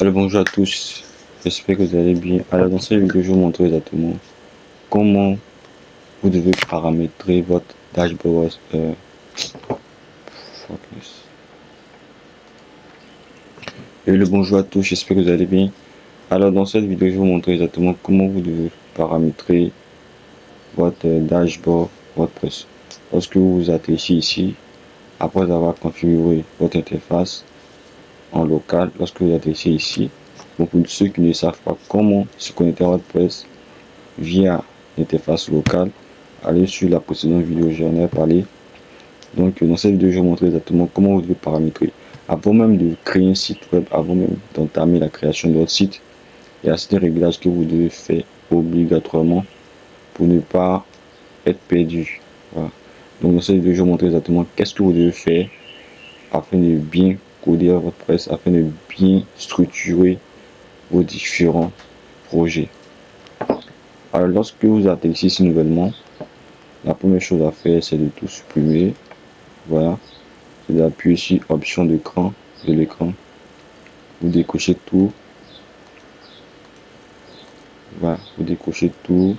Alors bonjour à tous, j'espère que vous allez bien. Alors dans cette vidéo, je vais vous montrer exactement comment vous devez paramétrer votre dashboard. Focus. Et le bonjour à tous, j'espère que vous allez bien. Alors dans cette vidéo, je vais vous montrer exactement comment vous devez paramétrer votre dashboard WordPress. Lorsque vous vous atterrissez ici, après avoir configuré votre interface en local, lorsque vous atterrissez ici, donc pour ceux qui ne savent pas comment se connecter à WordPress via l'interface locale, allez sur la précédente vidéo, j'en ai parlé. Donc dans cette vidéo, je vais vous montrer exactement comment vous devez paramétrer. Avant même de créer un site web, avant même d'entamer la création de votre site, il y a certains réglages que vous devez faire obligatoirement pour ne pas être perdu. Voilà. Donc dans cette vidéo, je vais vous montrer exactement qu'est-ce que vous devez faire afin de bien coder votre WordPress, afin de bien structurer vos différents projets. Alors lorsque vous atterrissez ici nouvellement, la première chose à faire, c'est de tout supprimer. Voilà. C'est d'appuyer sur option d'écran de l'écran. Vous décochez tout. Voilà. Vous décochez tout.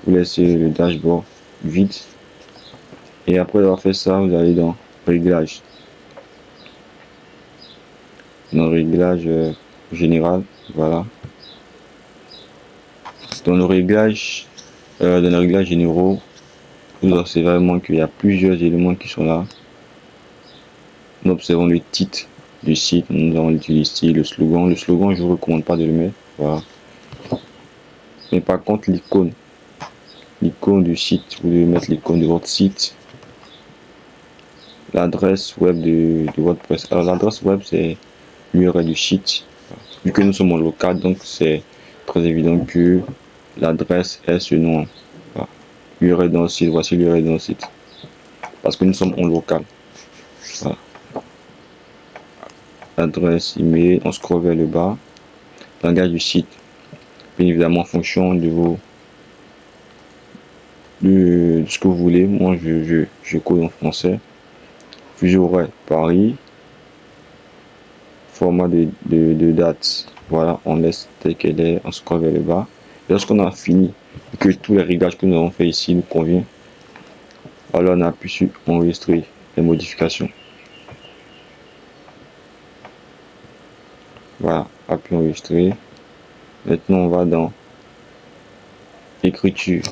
Vous laissez le dashboard vide. Et après avoir fait ça, vous allez dans Réglages. Dans Réglage général. Voilà. Dans le réglage, dans les réglages généraux, vous observez vraiment qu'il y a plusieurs éléments qui sont là. Nous observons le titre du site, nous allons utiliser le slogan. Le slogan, je ne vous recommande pas de le mettre. Voilà. Mais par contre, l'icône du site, vous devez mettre l'icône de votre site. L'adresse web de WordPress. Alors, l'adresse web, c'est l'URL du site. Vu que nous sommes en local, donc c'est très évident que l'adresse est ce nom. Voilà. L'URL dans le site, voici l'URL dans le site. Parce que nous sommes en local. Voilà. Adresse, email, on scrolle vers le bas. Langage du site. Bien évidemment, en fonction de ce que vous voulez. Moi, je code en français. Fuseau horaire Paris. Format de date. Voilà, on laisse tel qu'elle est, on scrolle vers le bas. Et lorsqu'on a fini et que tous les réglages que nous avons fait ici nous conviennent, alors on appuie sur enregistrer les modifications. Voilà, appuie enregistrer. Maintenant, on va dans écriture.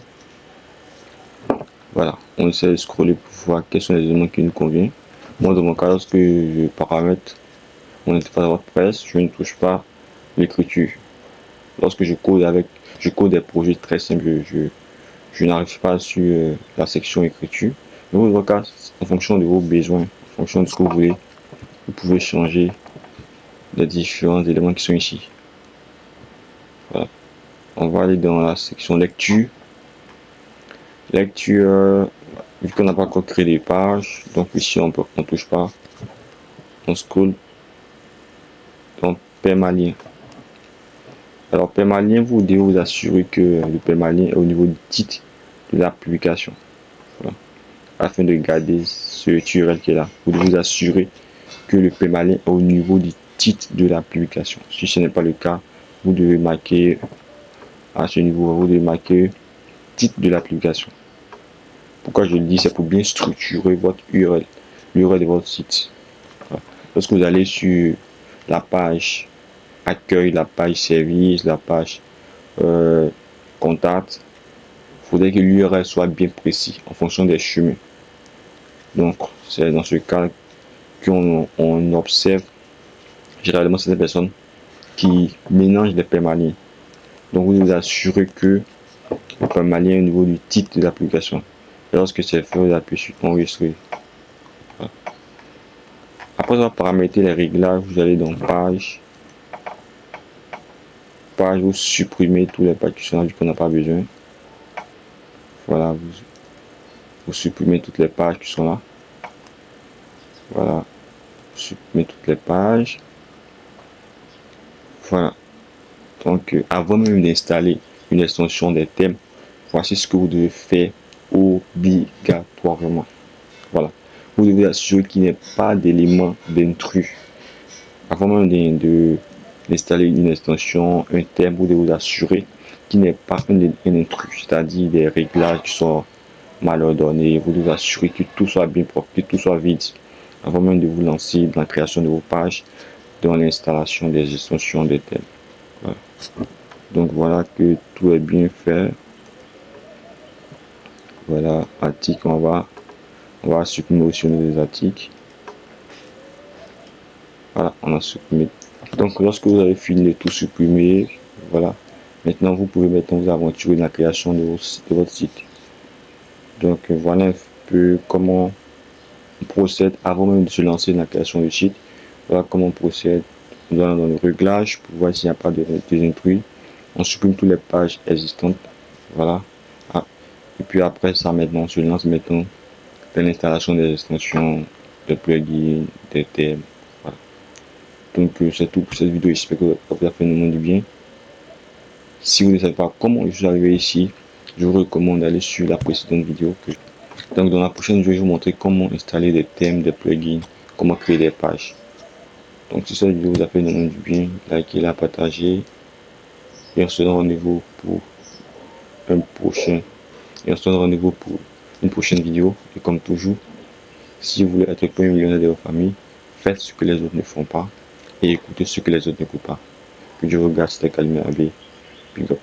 Voilà, on essaie de scroller pour voir quels sont les éléments qui nous conviennent. Moi, dans mon cas, lorsque je paramètre mon interface WordPress, je ne touche pas l'écriture. Lorsque je code des projets très simples, je n'arrive pas sur la section écriture. Dans votre cas, en fonction de vos besoins, en fonction de ce que vous voulez, vous pouvez changer les différents éléments qui sont ici. Voilà. On va aller dans la section lecture. Lecture, vu qu'on n'a pas encore créé des pages, donc ici on ne touche pas. On scroll dans permalien. Alors permalien, vous devez vous assurer que le permalien est au niveau du titre de la publication. Voilà. Afin de garder ce URL qui est là, vous devez vous assurer que le permalien est au niveau du titre de la publication. Si ce n'est pas le cas, vous devez marquer à ce niveau, vous devez marquer titre de la publication. Pourquoi je le dis, c'est pour bien structurer votre URL, l'URL de votre site. Voilà. Lorsque vous allez sur la page accueil, la page service, la page contact, il faudrait que l'URL soit bien précis en fonction des chemins. Donc, c'est dans ce cas qu'on observe généralement certaines personnes qui mélangent les permaliens. Donc, vous devez assurer que le permalien est au niveau du titre de l'application. Et lorsque c'est fait, vous appuyez sur enregistrer. Voilà. Après avoir paramétré les réglages, vous allez dans page. Page, vous supprimez tous les pages qui sont là vu qu'on n'a pas besoin. Voilà, vous supprimez toutes les pages qui sont là. Voilà, vous supprimez toutes les pages. Voilà. Donc, avant même d'installer une extension des thèmes, voici ce que vous devez faire obligatoirement. Voilà. Vous devez assurer qu'il n'y ait pas d'éléments d'intrus. Avant même d'installer une extension, un thème, vous devez vous assurer qu'il n'est pas un intrus, c'est-à-dire des réglages qui sont mal ordonnés. Vous devez assurer que tout soit bien propre, que tout soit vide avant même de vous lancer dans la création de vos pages, dans l'installation des extensions des thèmes. Voilà. Donc voilà que tout est bien fait. Voilà, article, on va supprimer aussi les articles. Voilà, on a supprimé. Donc lorsque vous avez fini de tout supprimer, voilà, maintenant vous pouvez maintenant vous aventurer dans la création de votre site. Donc voilà un peu comment on procède avant même de se lancer dans la création du site. Voilà comment on procède. On va dans le réglage pour voir s'il n'y a pas de intrus. On supprime toutes les pages existantes. Voilà. Ah. Et puis après ça, maintenant, on se lance maintenant dans l'installation des extensions, des plugins, des thèmes. Voilà. Donc c'est tout pour cette vidéo. J'espère que vous a fait énormément du bien. Si vous ne savez pas comment je suis arrivé ici, je vous recommande d'aller sur la précédente vidéo. Donc dans la prochaine vidéo, je vais vous montrer comment installer des thèmes, des plugins, comment créer des pages. Donc si cette vidéo vous a fait énormément du bien, likez-la, partagez. Et on se donne rendez-vous pour un prochain. Et on se donne rendez-vous pour une prochaine vidéo. Et comme toujours, si vous voulez être le premier millionnaire de votre famille, faites ce que les autres ne font pas et écoutez ce que les autres n'écoutent pas. Que Dieu regarde, c'était Calme AB. Big up.